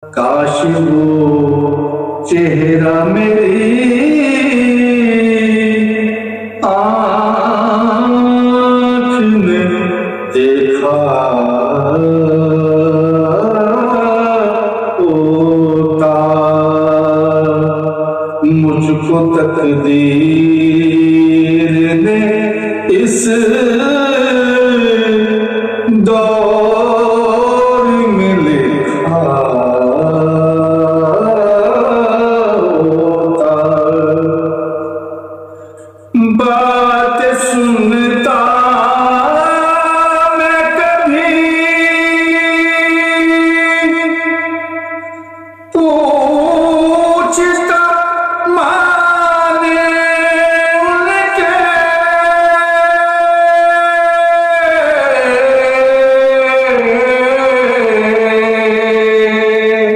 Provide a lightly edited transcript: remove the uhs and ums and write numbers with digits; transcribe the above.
काश वो चेहरा मेरी आँख ने देखा होता, मुझको तकदीर ने इस दौर में लिखा होता। बात सुनता मैं कभी तो